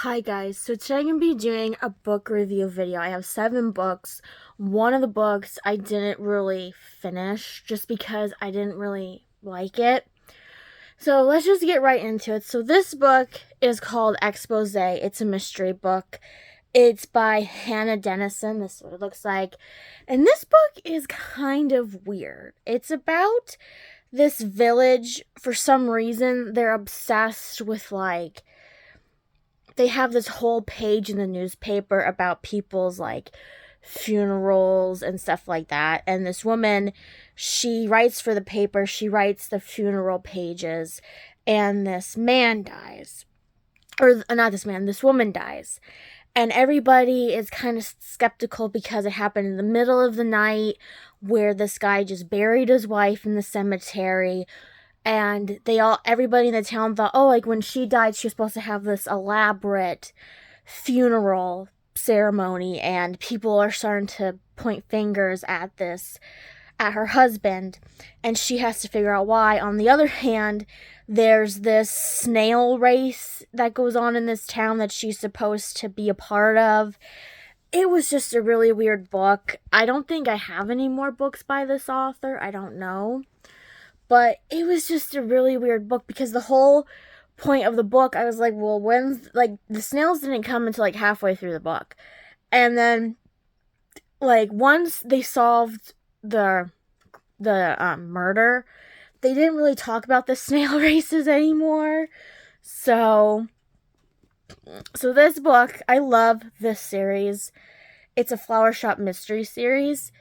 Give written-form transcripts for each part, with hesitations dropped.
Hi guys, so today I'm going to be doing a book review video. I have 7 books. One of the books I didn't really finish just because I didn't really like it. So let's just get right into it. So this book is called Expose. It's a mystery book. It's by Hannah Dennison. This is what it looks like. And this book is kind of weird. It's about this village. For some reason, they're obsessed with they have this whole page in the newspaper about people's funerals and stuff like that. And this woman, she writes for the paper, she writes the funeral pages, and this man dies. Or not this man, this woman dies. And everybody is kind of skeptical because it happened in the middle of the night where this guy just buried his wife in the cemetery. And everybody in the town thought, when she died, she was supposed to have this elaborate funeral ceremony. And people are starting to point fingers at her husband. And she has to figure out why. On the other hand, there's this snail race that goes on in this town that she's supposed to be a part of. It was just a really weird book. I don't think I have any more books by this author. I don't know. But it was just a really weird book because the whole point of the book, I was like, well, the snails didn't come until halfway through the book. And then, once they solved the murder, they didn't really talk about the snail races anymore. So this book, I love this series. It's a flower shop mystery series.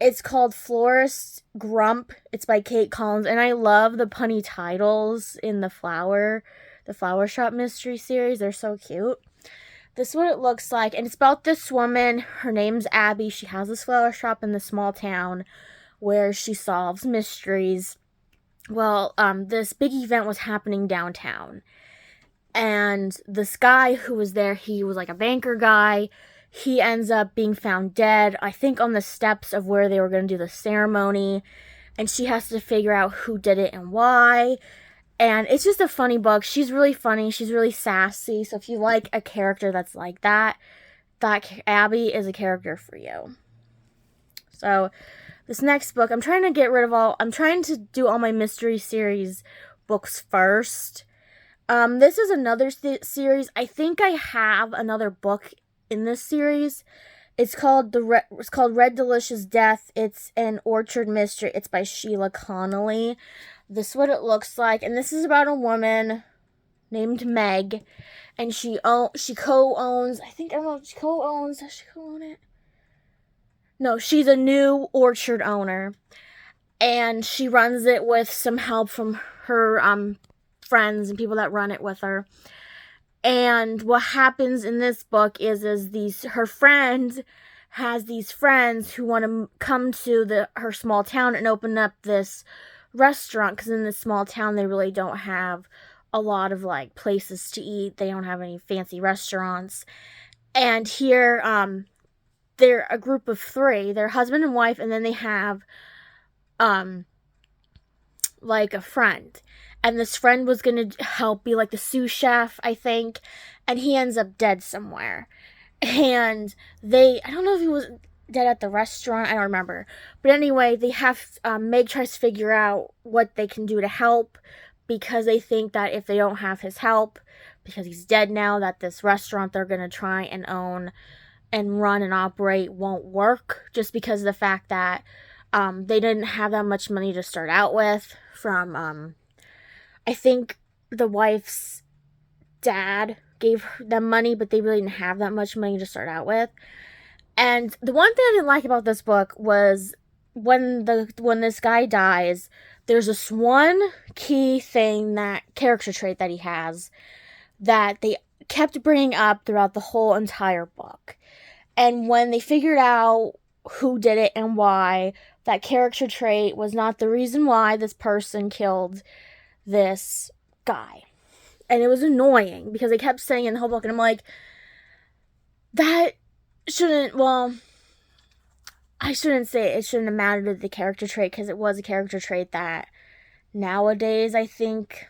It's called Florist, Grump. It's by Kate Collins, and I love the punny titles in the flower shop mystery series. They're so cute. This is what it looks like, and it's about this woman. Her name's Abby. She has this flower shop in this small town where she solves mysteries. Well, this big event was happening downtown, and this guy who was there, he was like a banker guy. He ends up being found dead, I think on the steps of where they were going to do the ceremony. And she has to figure out who did it and why. And it's just a funny book. She's really funny. She's really sassy. So if you like a character that's like that Abby is a character for you. So this next book, I'm trying to do all my mystery series books first. This is another series. I think I have another book in this series. It's called Red Delicious Death. It's an orchard mystery. It's by Shelia Connolly. This is what it looks like, and this is about a woman named Meg, and she co-owns. I don't know if she co-owns. Does she co-own it? No, she's a new orchard owner, and she runs it with some help from her friends and people that run it with her. And what happens in this book is her friend has these friends who want to come to her small town and open up this restaurant, because in this small town they really don't have a lot of places to eat. They don't have any fancy restaurants. And here they're a group of 3. They're husband and wife, and then they have a friend. And this friend was going to help be the sous chef, I think. And he ends up dead somewhere. And I don't know if he was dead at the restaurant. I don't remember. But anyway, Meg tries to figure out what they can do to help. Because they think that if they don't have his help, because he's dead now, that this restaurant they're going to try and own and run and operate won't work. Just because of the fact that they didn't have that much money to start out with from... I think the wife's dad gave them money, but they really didn't have that much money to start out with. And the one thing I didn't like about this book was when this guy dies, there's this one key thing, that character trait that he has, that they kept bringing up throughout the whole entire book. And when they figured out who did it and why, that character trait was not the reason why this person killed this guy. And it was annoying because they kept saying in the whole book, and I'm like, I shouldn't say it shouldn't have mattered to the character trait, because it was a character trait that nowadays I think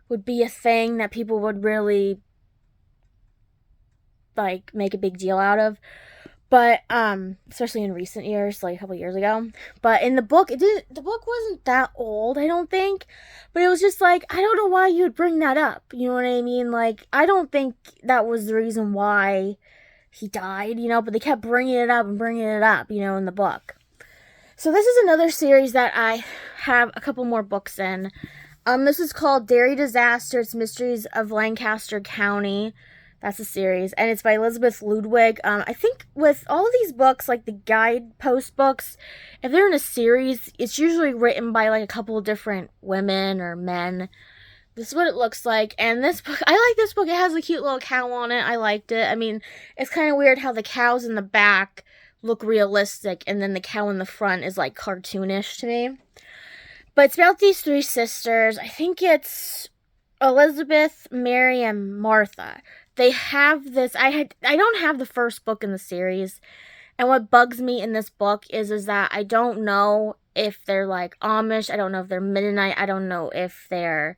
would be a thing that people would really like make a big deal out of. But especially in recent years, like a couple years ago. But in the book, the book wasn't that old, I don't think. But it was just like, I don't know why you would bring that up. You know what I mean? Like, I don't think that was the reason why he died, but they kept bringing it up and bringing it up, in the book. So this is another series that I have a couple more books in. This is called Dairy Disasters, Mysteries of Lancaster County. That's a series, and it's by Elizabeth Ludwig. I think with all of these books, like the guidepost books, if they're in a series, it's usually written by like a couple of different women or men. This is what it looks like, and this book, I like this book. It has a cute little cow on it. I liked it. I mean, it's kind of weird how the cows in the back look realistic, and then the cow in the front is like cartoonish to me. But it's about these three sisters. I think it's Elizabeth, Mary, and Martha. They have this, I don't have the first book in the series, and what bugs me in this book is that I don't know if they're like Amish, I don't know if they're Mennonite, I don't know if they're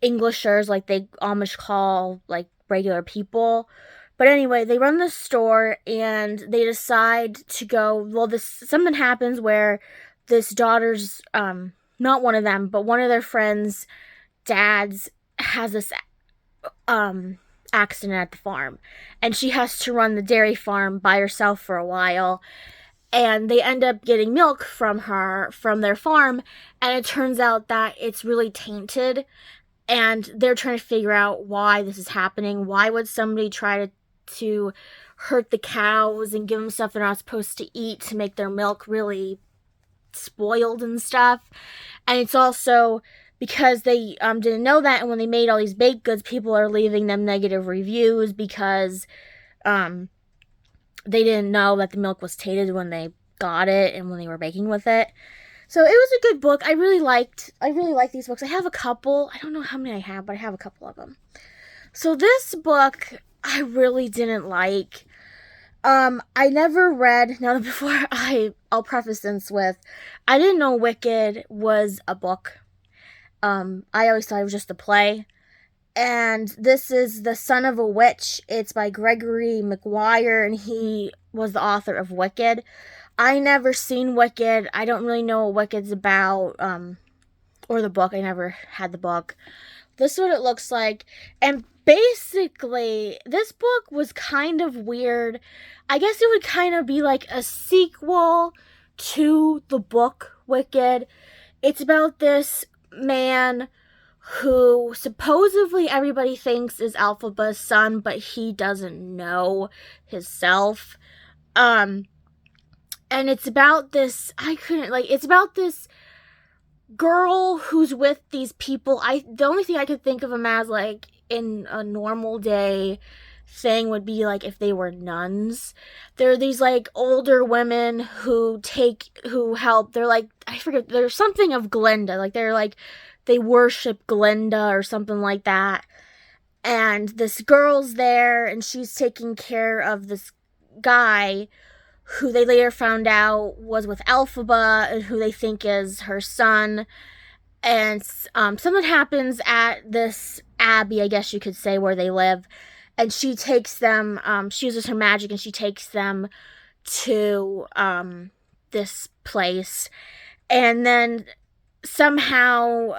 Englishers, like they Amish call like regular people. But anyway, they run this store and they decide to go, well, something happens where this daughter's, not one of them, but one of their friends' dads has this accident at the farm, and she has to run the dairy farm by herself for a while, and they end up getting milk from their farm, and it turns out that it's really tainted, and they're trying to figure out why this is happening. Why would somebody try to hurt the cows and give them stuff they're not supposed to eat to make their milk really spoiled and stuff? And it's also because they didn't know that, and when they made all these baked goods, people are leaving them negative reviews because they didn't know that the milk was tainted when they got it and when they were baking with it. So it was a good book. I really like these books. I have a couple. I don't know how many I have, but I have a couple of them. So this book I really didn't like. I never read, now before I'll preface this with, I didn't know Wicked was a book. I always thought it was just a play. And this is The Son of a Witch. It's by Gregory Maguire, and he was the author of Wicked. I never seen Wicked. I don't really know what Wicked's about, or the book. I never had the book. This is what it looks like. And basically, this book was kind of weird. I guess it would kind of be like a sequel to the book Wicked. It's about this man who supposedly everybody thinks is Alphaba's son, but he doesn't know himself. And it's about this, it's about this girl who's with these people. The only thing I could think of them as, like, in a normal day thing would be, like, if they were nuns. They're these, like, older women who help. They're, like, I forget, there's something of Glinda. Like, they worship Glinda or something like that. And this girl's there, and she's taking care of this guy who they later found out was with Alphaba, and who they think is her son. And something happens at this abbey, I guess you could say, where they live. And she takes them, she uses her magic, and she takes them to this place. And then somehow,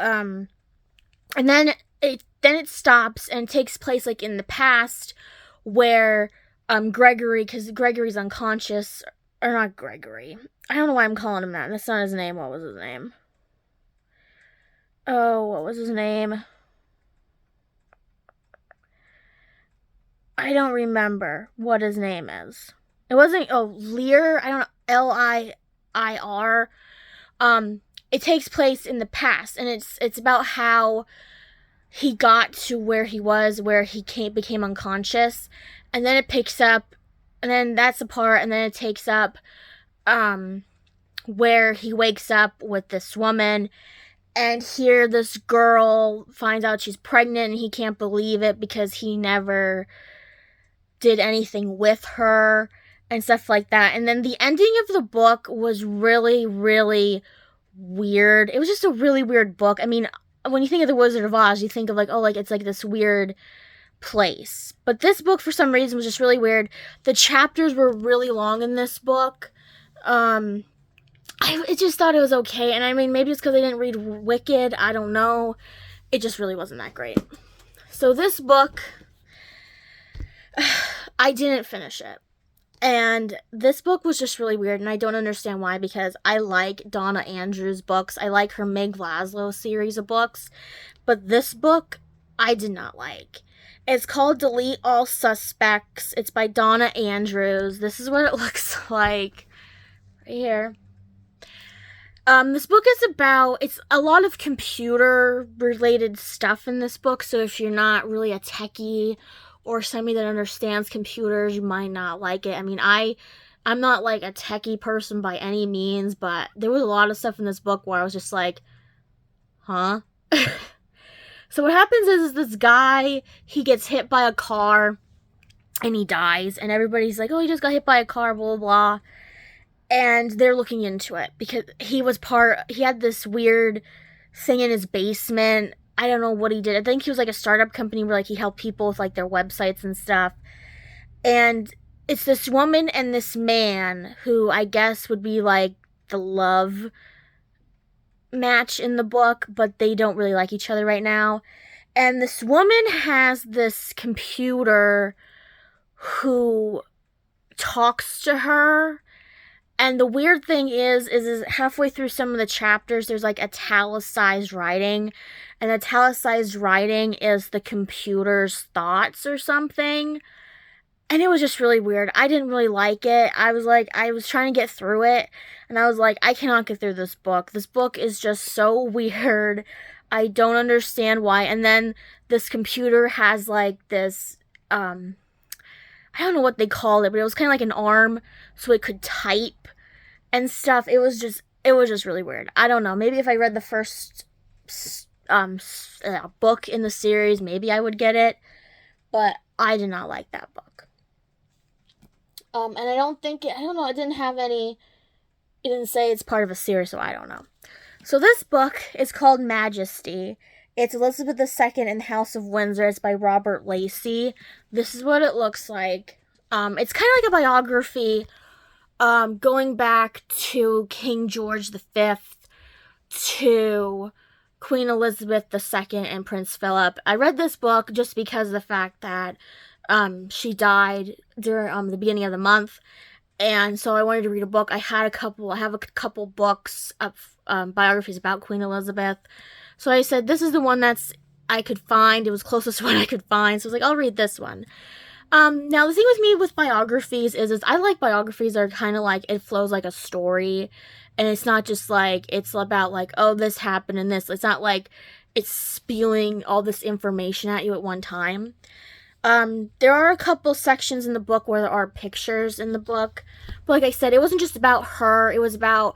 and then it stops and takes place, like, in the past, where Gregory, because Gregory's unconscious, or not Gregory. I don't know why I'm calling him that. That's not his name. What was his name? Oh, what was his name? I don't remember what his name is. It wasn't, Lear? I don't know, Liir. It takes place in the past, and it's about how he got to where he was, where he became unconscious. And then it picks up, and then that's the part, and then it takes up where he wakes up with this woman, and here this girl finds out she's pregnant, and he can't believe it because he never did anything with her, and stuff like that. And then the ending of the book was really, really weird. It was just a really weird book. I mean, when you think of The Wizard of Oz, you think of, like, oh, like, it's like this weird place. But this book, for some reason, was just really weird. The chapters were really long in this book. I just thought it was okay. And I mean, maybe it's because I didn't read Wicked. I don't know. It just really wasn't that great. So this book, I didn't finish it. And this book was just really weird, and I don't understand why, because I like Donna Andrews' books. I like her Meg Laszlo series of books. But this book, I did not like. It's called Delete All Suspects. It's by Donna Andrews. This is what it looks like. Right here. This book is about, it's a lot of computer-related stuff in this book, so if you're not really a techie or somebody that understands computers, you might not like it. I mean, I'm not like a techie person by any means, but there was a lot of stuff in this book where I was just like, huh? So what happens is this guy, he gets hit by a car and he dies, and everybody's like, oh, he just got hit by a car, blah, blah, blah. And they're looking into it because he had this weird thing in his basement. I don't know what he did. I think he was like a startup company where like he helped people with like their websites and stuff. And it's this woman and this man who I guess would be like the love match in the book, but they don't really like each other right now. And this woman has this computer who talks to her. And the weird thing is halfway through some of the chapters, there's like italicized writing. And italicized writing is the computer's thoughts or something. And it was just really weird. I didn't really like it. I was trying to get through it. And I was like, I cannot get through this book. This book is just so weird. I don't understand why. And then this computer has like this, I don't know what they called it, but it was kind of like an arm so it could type and stuff. It was just really weird. I don't know. Maybe if I read the first book in the series, maybe I would get it. But I did not like that book. And I don't know, it didn't have any, it didn't say it's part of a series, so I don't know. So this book is called Majesty. It's Elizabeth II in the House of Windsor. It's by Robert Lacey. This is what it looks like. It's kind of like a biography, going back to King George V, to Queen Elizabeth II, and Prince Philip. I read this book just because of the fact that she died during the beginning of the month, and so I wanted to read a book. I have a couple books of biographies about Queen Elizabeth. So I said, this is the one I could find. It was closest one I could find. So I was like, I'll read this one. Now the thing with me with biographies is I like biographies that are kind of like, it flows like a story. And it's not just like, it's about like, oh, this happened and this. It's not like it's spewing all this information at you at one time. There are a couple sections in the book where there are pictures in the book. But like I said, it wasn't just about her. It was about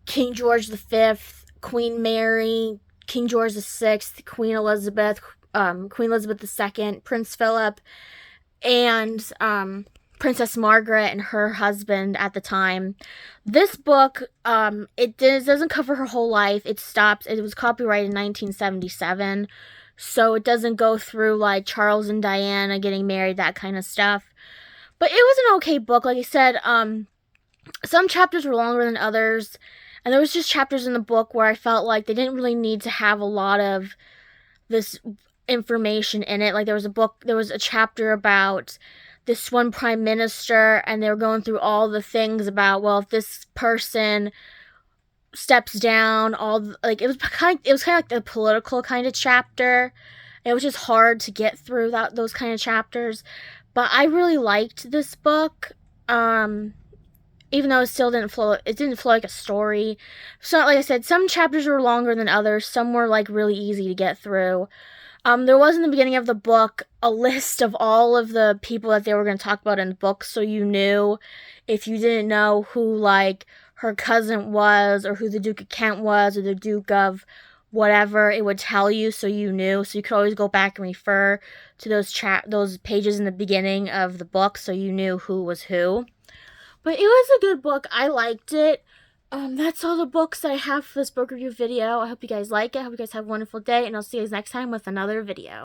King George V, Queen Mary, King George VI, Queen Elizabeth II, Prince Philip, and Princess Margaret and her husband at the time. This book, it doesn't cover her whole life. It was copyrighted in 1977, so it doesn't go through like Charles and Diana getting married, that kind of stuff. But it was an okay book. Like I said, some chapters were longer than others. And there was just chapters in the book where I felt like they didn't really need to have a lot of this information in it. Like there was a chapter about this one prime minister, and they were going through all the things about, well, if this person steps down, it was kind of like the political kind of chapter. It was just hard to get through those kind of chapters. But I really liked this book. Even though it didn't flow like a story. So, like I said, some chapters were longer than others. Some were, like, really easy to get through. There was, in the beginning of the book, a list of all of the people that they were going to talk about in the book, so you knew, if you didn't know who, like, her cousin was, or who the Duke of Kent was, or the Duke of whatever, it would tell you, so you knew. So you could always go back and refer to those pages in the beginning of the book, so you knew who was who. But it was a good book. I liked it. That's all the books that I have for this book review video. I hope you guys like it. I hope you guys have a wonderful day, and I'll see you guys next time with another video.